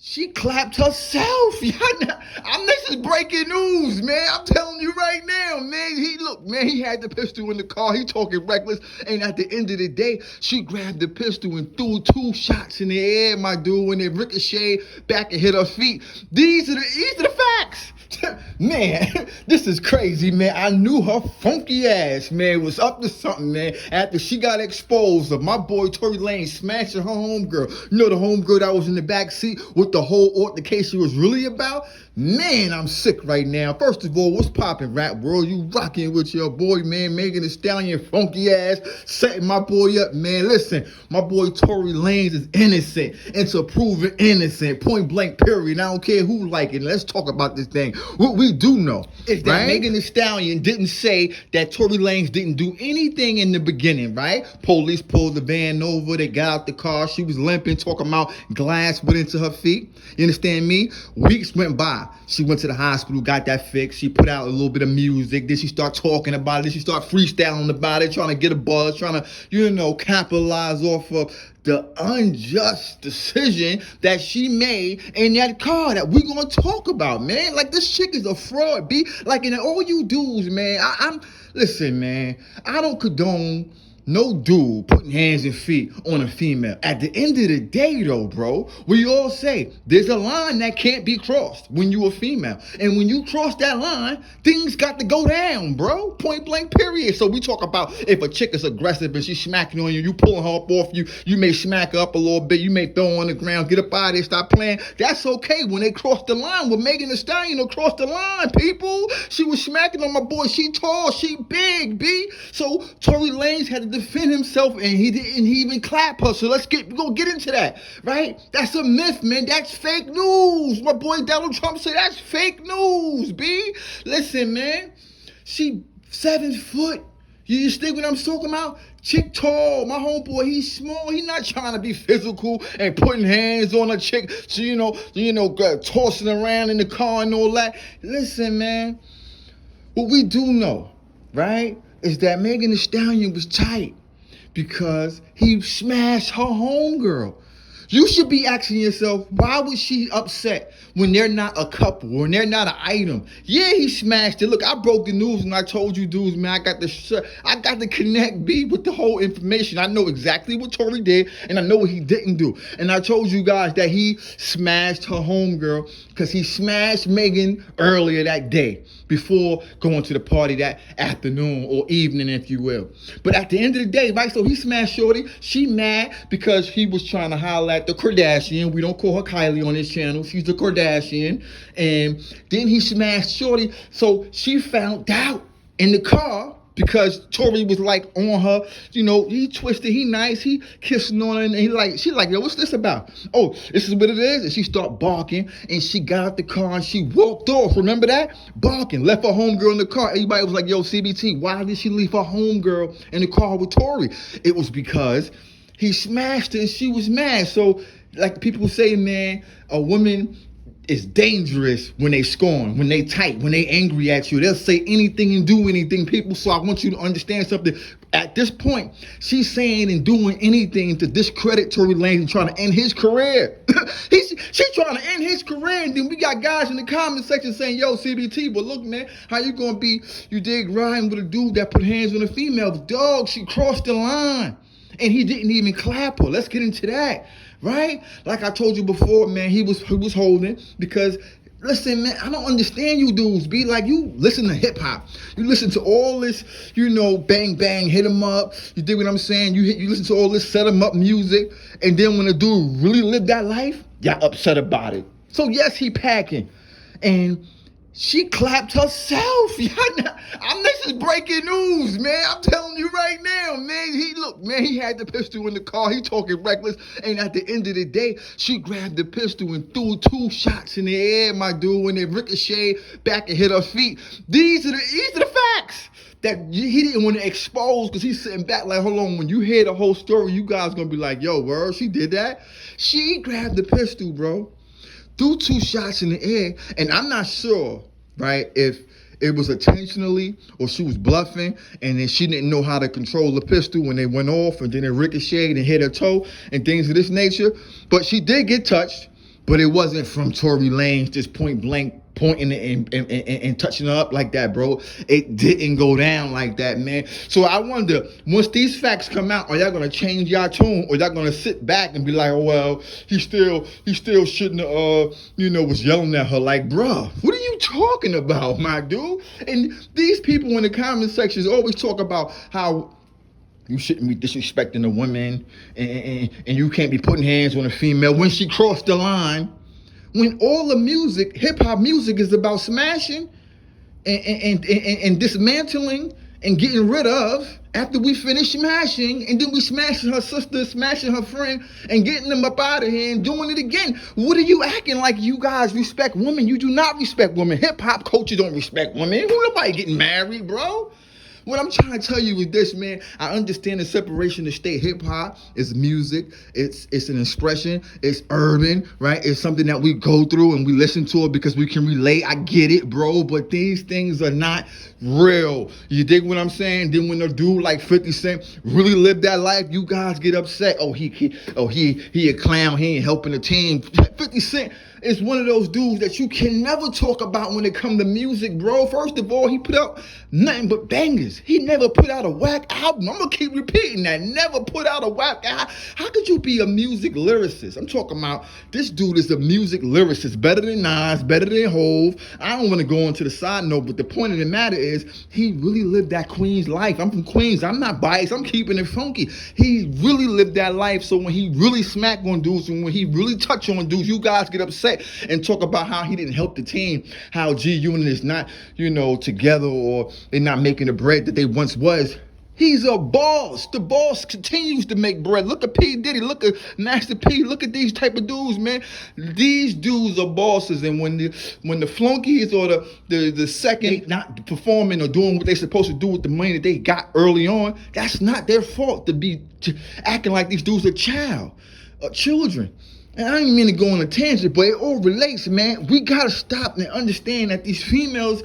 She clapped herself. This is breaking news, man. I'm telling you right now, man. He had the pistol in the car. He talking reckless. And at the end of the day, she grabbed the pistol and threw 2 shots in the air, my dude, when it ricocheted back and hit her feet. These are the facts. Man, this is crazy, man. I knew her funky ass, man, was up to something, man. After she got exposed of my boy Tory Lanez smashing her homegirl. You know the homegirl that was in the back seat with the whole altercation was really about? Man, I'm sick right now. First of all, what's poppin', rap world? You rocking with your boy, man, Megan Thee Stallion, funky ass, setting my boy up, man. Listen, my boy Tory Lanez is innocent and to prove it innocent, point blank, period. I don't care who like it. Let's talk about this thing. What we do know is that Megan Thee Stallion didn't say that Tory Lanez didn't do anything in the beginning, right? Police pulled the van over. They got out the car. She was limping, talking about glass went into her feet. You understand me? Weeks went by. She went to the hospital, got that fixed. She put out a little bit of music. Then she start talking about it. Then she start freestyling about it, trying to get a buzz, trying to, capitalize off of the unjust decision that she made in that car that we're going to talk about, man. Like, this chick is a fraud, B. Like, and all you dudes, man, listen, man, I don't condone no dude putting hands and feet on a female. At the end of the day, though, bro, we all say there's a line that can't be crossed when you a female. And when you cross that line, things got to go down, bro. Point blank, period. So we talk about if a chick is aggressive and she's smacking on you, you pulling her up off you, you may smack her up a little bit, you may throw her on the ground, get up out of there, stop playing. That's okay when they cross the line. With Megan Thee Stallion across the line, people. She was smacking on my boy. She tall, she big, B. So Tory Lanez had to defend himself, and he didn't even clap her. So we're gonna get into that, right? That's a myth, man. That's fake news. My boy Donald Trump said that's fake news, B. Listen, man, she 7 foot. You just think what I'm talking about? Chick tall. My homeboy, he's small. He not trying to be physical and putting hands on a chick. So, tossing around in the car and all that. Listen, man, what we do know, right, is that Megan Thee Stallion was tight because he smashed her homegirl. You should be asking yourself, why was she upset when they're not a couple, when they're not an item? Yeah, he smashed it. Look, I broke the news and I told you dudes, man, I got the connect B with the whole information. I know exactly what Tory did and I know what he didn't do. And I told you guys that he smashed her homegirl because he smashed Megan earlier that day before going to the party that afternoon or evening, if you will. But at the end of the day, right, so he smashed Shorty. She mad because he was trying to holler at the Kardashian. We don't call her Kylie on this channel. She's the Kardashian. And then he smashed Shorty. So she found out in the car because Tory was like on her, he twisted, he nice, he kissing on her, and she like, yo, what's this about? Oh, this is what it is. And she started barking, and she got out the car and she walked off. Remember that? Barking, left her homegirl in the car. Everybody was like, yo, CBT, why did she leave her homegirl in the car with Tory? It was because he smashed her and she was mad. So, like people say, man, a woman is dangerous when they scorn, when they tight, when they angry at you. They'll say anything and do anything, people. So I want you to understand something. At this point, she's saying and doing anything to discredit Tory Lanez and trying to end his career. She's trying to end his career, and then we got guys in the comment section saying, yo, CBT, but look, man, how you gonna be, you dig, riding with a dude that put hands on a female? Dog, she crossed the line, and he didn't even clap her. Let's get into that. Right? Like I told you before, man, he was holding because, listen, man, I don't understand you dudes, B. Like, you listen to hip hop. You listen to all this, bang, bang, hit him up. You dig what I'm saying? You listen to all this set him up music. And then when a dude really lived that life, y'all upset about it. So, yes, he packing. And she clapped herself. This is breaking news, man. I'm telling you right now, man. He had the pistol in the car. He talking reckless. And at the end of the day, she grabbed the pistol and threw 2 shots in the air, my dude, when they ricocheted back and hit her feet. These are the facts that he didn't want to expose because he's sitting back like, hold on, when you hear the whole story, you guys going to be like, yo, word, she did that? She grabbed the pistol, bro. Threw 2 shots in the air, and I'm not sure, right, if it was intentionally or she was bluffing and then she didn't know how to control the pistol when they went off and then it ricocheted and hit her toe and things of this nature. But she did get touched. But it wasn't from Tory Lanez just point blank pointing it and touching her up like that, bro. It didn't go down like that, man. So I wonder, once these facts come out, are y'all gonna change y'all tune, or y'all gonna sit back and be like, oh well, he still shouldn't have was yelling at her? Like, bruh, what are you talking about, my dude? And these people in the comment sections always talk about how you shouldn't be disrespecting a woman, and you can't be putting hands on a female when she crossed the line. When all the music, hip-hop music, is about smashing and dismantling and getting rid of after we finish smashing, and then we smashing her sister, smashing her friend, and getting them up out of here and doing it again. What are you acting like you guys respect women? You do not respect women. Hip-hop culture don't respect women. Who nobody getting married, bro? What I'm trying to tell you is this, man. I understand the separation of state. Hip hop is music. It's an expression. It's urban, right? It's something that we go through and we listen to it because we can relate. I get it, bro. But these things are not real. You dig what I'm saying? Then when a dude like 50 Cent really lived that life, you guys get upset. He a clown. He ain't helping the team. 50 Cent is one of those dudes that you can never talk about when it comes to music, bro. First of all, he put out nothing but bangers. He never put out a whack album. I'm gonna keep repeating that. Never put out a whack album. How could you be a music lyricist? I'm talking about this dude is a music lyricist. Better than Nas, better than Hove. I don't want to go into the side note, but the point of the matter is he really lived that Queens life. I'm from Queens. I'm not biased. I'm keeping it funky. He really lived that life. So when he really smack on dudes and when he really touch on dudes, you guys get upset and talk about how he didn't help the team, how G-Unit is not, together, or they're not making the bread that they once was. He's a boss. The boss continues to make bread. Look at P. Diddy. Look at Master P. Look at these type of dudes, man. These dudes are bosses, and when the flunkies or the second not performing or doing what they're supposed to do with the money that they got early on, that's not their fault to be acting like these dudes are children. And I didn't mean to go on a tangent, but it all relates, man. We gotta stop and understand that these females,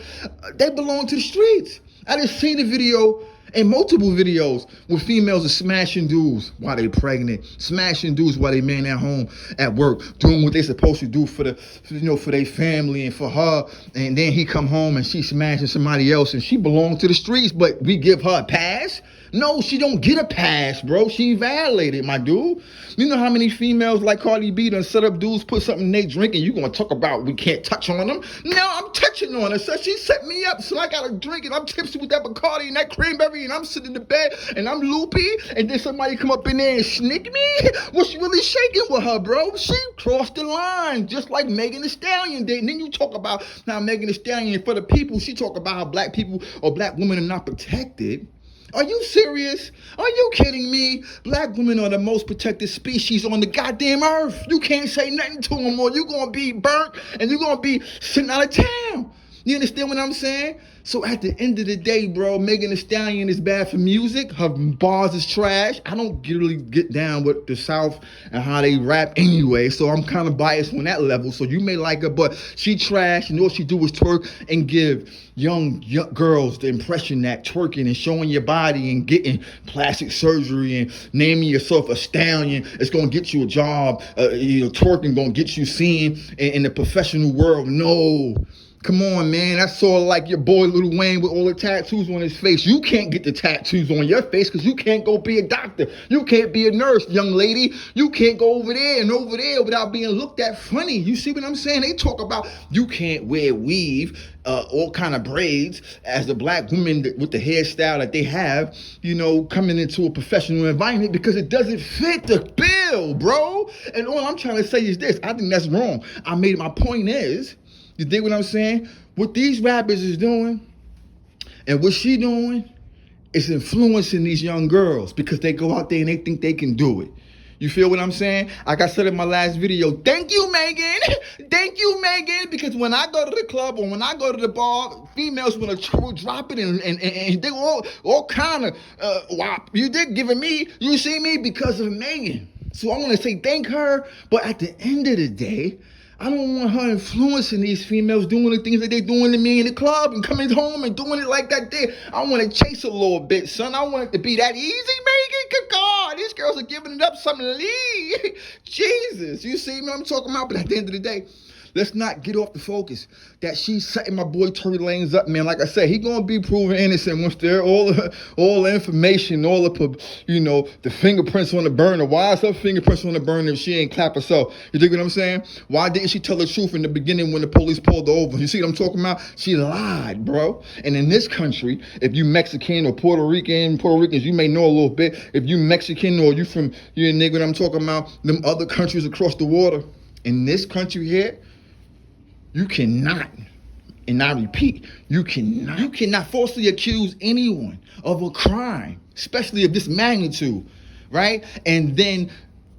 they belong to the streets. I just seen a video and multiple videos where females are smashing dudes while they pregnant, smashing dudes while they man at home at work, doing what they supposed to do for their family and for her. And then he come home and she smashing somebody else, and she belongs to the streets, but we give her a pass? No, she don't get a pass, bro. She violated, my dude. You know how many females like Cardi B done set up dudes, put something in they drink, and you gonna talk about we can't touch on them? No, I'm touching on her. So she set me up, so I gotta drink it. I'm tipsy with that Bacardi and that cranberry, and I'm sitting in the bed, and I'm loopy, and then somebody come up in there and snick me? What's really shaking with her, bro? She crossed the line, just like Megan Thee Stallion did. And then you talk about now Megan Thee Stallion, for the people, she talk about how black people or black women are not protected. Are you serious? Are you kidding me? Black women are the most protected species on the goddamn earth. You can't say nothing to them, or you're going to be burnt and you're going to be sitting out of town. You understand what I'm saying? So at the end of the day, bro, Megan Thee Stallion is bad for music. Her bars is trash. I don't really get down with the South and how they rap anyway, so I'm kind of biased on that level. So you may like her, but she trash, and all she do is twerk and give young girls the impression that twerking and showing your body and getting plastic surgery and naming yourself a stallion is going to get you a job. Twerking going to get you seen in the professional world. No. Come on, man. That's sort of like your boy Lil Wayne with all the tattoos on his face. You can't get the tattoos on your face because you can't go be a doctor. You can't be a nurse, young lady. You can't go over there and over there without being looked at funny. You see what I'm saying? They talk about you can't wear weave, all kind of braids, as a black woman with the hairstyle that they have, coming into a professional environment because it doesn't fit the bill, bro. And all I'm trying to say is this. I think that's wrong. My point is, you dig what I'm saying? What these rappers is doing and what she doing is influencing these young girls because they go out there and they think they can do it. You feel what I'm saying? Like I said in my last video, thank you, Megan. Thank you, Megan. Because when I go to the club or when I go to the bar, females will drop it and they all kind of, wow, you did giving me, you see me because of Megan. So I want to say thank her. But at the end of the day, I don't want her influencing these females doing the things that they doing to me in the club and coming home and doing it like that there. I want to chase a little bit, son. I want it to be that easy, Megan. Good God, these girls are giving it up something to leave. Jesus, you see what I'm talking about? But at the end of the day, let's not get off the focus that she's setting my boy Tory Lanez up, man. Like I said, he gonna be proven innocent once there all the information, all the the fingerprints on the burner. Why is her fingerprints on the burner if she ain't clap herself? You dig what I'm saying? Why didn't she tell the truth in the beginning when the police pulled her over? You see what I'm talking about? She lied, bro. And in this country, if you Mexican or Puerto Ricans, you may know a little bit. If you Mexican or you nigga what I'm talking about, them other countries across the water. In this country here, you cannot, and I repeat, you cannot falsely accuse anyone of a crime, especially of this magnitude, right? And then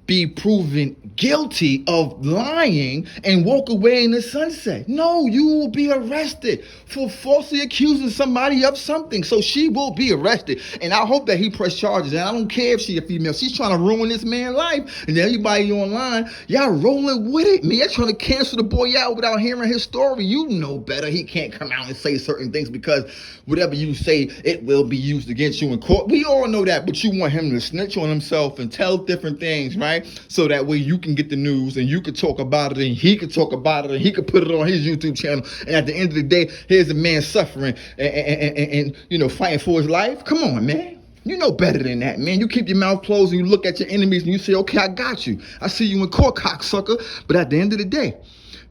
be proven guilty of lying and walk away in the sunset. No, you will be arrested for falsely accusing somebody of something. So she will be arrested. And I hope that he press charges. And I don't care if she's a female. She's trying to ruin this man's life. And everybody online, y'all rolling with it, man. You're trying to cancel the boy out without hearing his story. You know better. He can't come out and say certain things because whatever you say, it will be used against you in court. We all know that, but you want him to snitch on himself and tell different things, right? So that way you can get the news and you can talk about it and he can talk about it and he can put it on his YouTube channel. And at the end of the day, here's a man suffering and fighting for his life. Come on, man. You know better than that, man. You keep your mouth closed and you look at your enemies and you say, okay, I got you. I see you in court, cocksucker. But at the end of the day,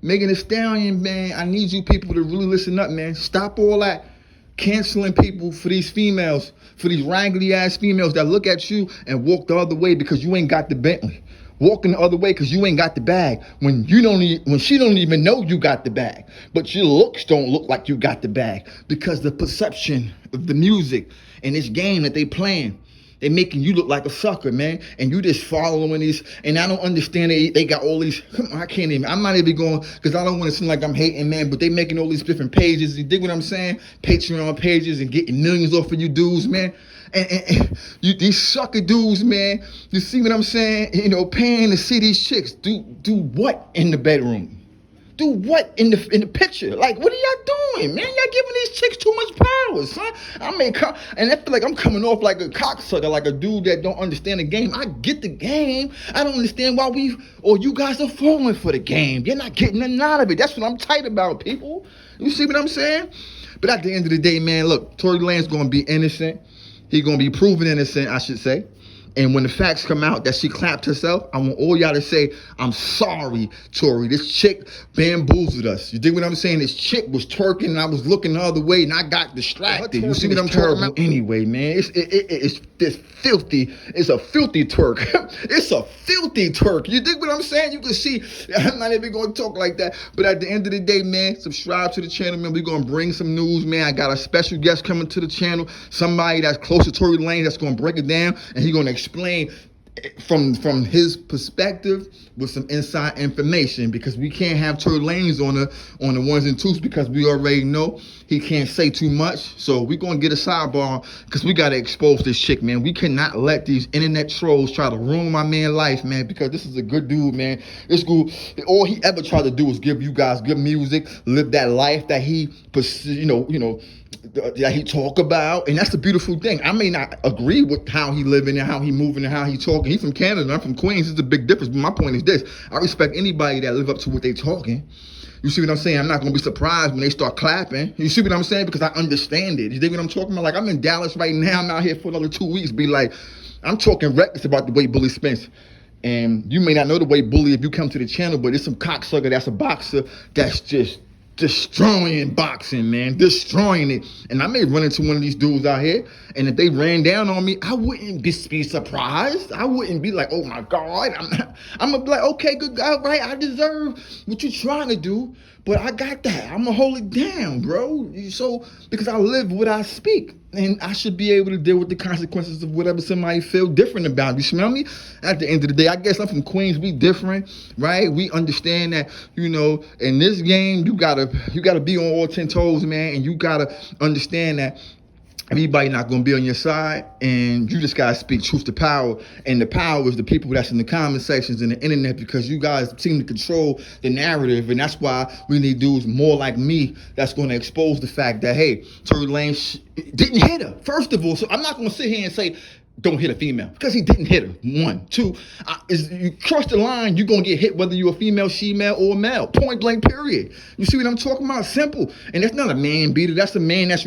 Megan Thee Stallion, man, I need you people to really listen up, man. Stop all that canceling people for these females, for these raggedy ass females that look at you and walk the other way because you ain't got the Bentley. Walking the other way because you ain't got the bag when she don't even know you got the bag. But your looks don't look like you got the bag because the perception of the music and this game that they playing, they making you look like a sucker, man. And you just following these. And I don't understand they got all these. I'm not even going because I don't want to seem like I'm hating, man. But they making all these different pages. You dig what I'm saying? Patreon pages and getting millions off of you dudes, man. And these sucker dudes, man, you see what I'm saying? Paying to see these chicks do what in the bedroom? Do what in the picture? Like, what are y'all doing, man? Y'all giving these chicks too much power, son. And I feel like I'm coming off like a cocksucker, like a dude that don't understand the game. I get the game. I don't understand why you guys are falling for the game. You're not getting nothing out of it. That's what I'm tight about, people. You see what I'm saying? But at the end of the day, man, look, Tory Lanez gonna be innocent. He's going to be proven innocent, I should say. And when the facts come out that she clapped herself, I want all y'all to say, I'm sorry, Tory. This chick bamboozled us. You dig what I'm saying? This chick was twerking and I was looking the other way and I got distracted. You see what I'm talking about? Anyway, man, it's this filthy. It's a filthy twerk. It's a filthy twerk. You dig what I'm saying? You can see, I'm not even going to talk like that. But at the end of the day, man, subscribe to the channel, man. We're going to bring some news, man. I got a special guest coming to the channel. Somebody that's close to Tory Lanez that's going to break it down and he's going to explain from his perspective with some inside information because we can't have Tory Lanez on the ones and twos because we already know he can't say too much. So we're going to get a sidebar because we got to expose this chick, man. We cannot let these internet trolls try to ruin my man's life, man, because this is a good dude, man. This dude, all he ever tried to do is give you guys good music, live that life that he, that he talk about, and that's the beautiful thing. I may not agree with how he living and how he moving and how he talking. He's from Canada, I'm from Queens. It's a big difference. But my point is this: I respect anybody that live up to what they talking. You see what I'm saying? I'm not gonna be surprised when they start clapping. You see what I'm saying? Because I understand it. You think what I'm talking about? Like, I'm in Dallas right now. I'm out here for another 2 weeks. Be like, I'm talking reckless about the way Bully spends. And you may not know the way Bully if you come to the channel, but it's some cocksucker that's a boxer that's just destroying boxing, man, destroying it. And I may run into one of these dudes out here, and if they ran down on me, I wouldn't be surprised. I wouldn't be like, oh my God. I'm gonna be like, okay, good guy, right? I deserve what you're trying to do, but I got that. I'm gonna hold it down, bro. So, because I live what I speak, and I should be able to deal with the consequences of whatever somebody feel different about. You smell me? At the end of the day, I guess I'm from Queens. We different, right? We understand that, in this game, you gotta be on all 10 toes, man, and you gotta understand that everybody not going to be on your side, and you just got to speak truth to power. And the power is the people that's in the comment sections and the internet, because you guys seem to control the narrative. And that's why we need dudes more like me that's going to expose the fact that, hey, Tory Lanez didn't hit her, first of all. So I'm not going to sit here and say don't hit a female, because he didn't hit her. One. Two, you cross the line, you're going to get hit whether you're a female, she-male, or male. Point blank, period. You see what I'm talking about? Simple. And that's not a man beater. That's a man that's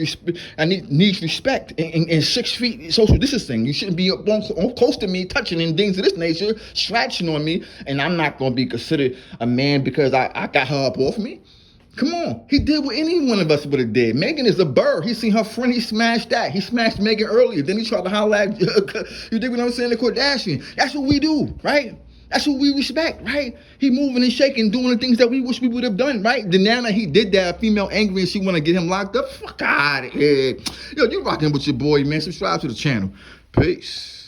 needs respect. And 6 feet social distancing. You shouldn't be up close to me, touching and things of this nature, scratching on me. And I'm not going to be considered a man because I got her up off me. Come on. He did what any one of us would have did. Megan is a bird. He seen her friend. He smashed that. He smashed Megan earlier. Then he tried to holler at, you dig what I'm saying, the Kardashian. That's what we do, right? That's what we respect, right? He moving and shaking, doing the things that we wish we would have done, right? Then now that he did that, a female angry and she want to get him locked up, fuck out of here. Yo, you rocking with your boy, man. Subscribe to the channel. Peace.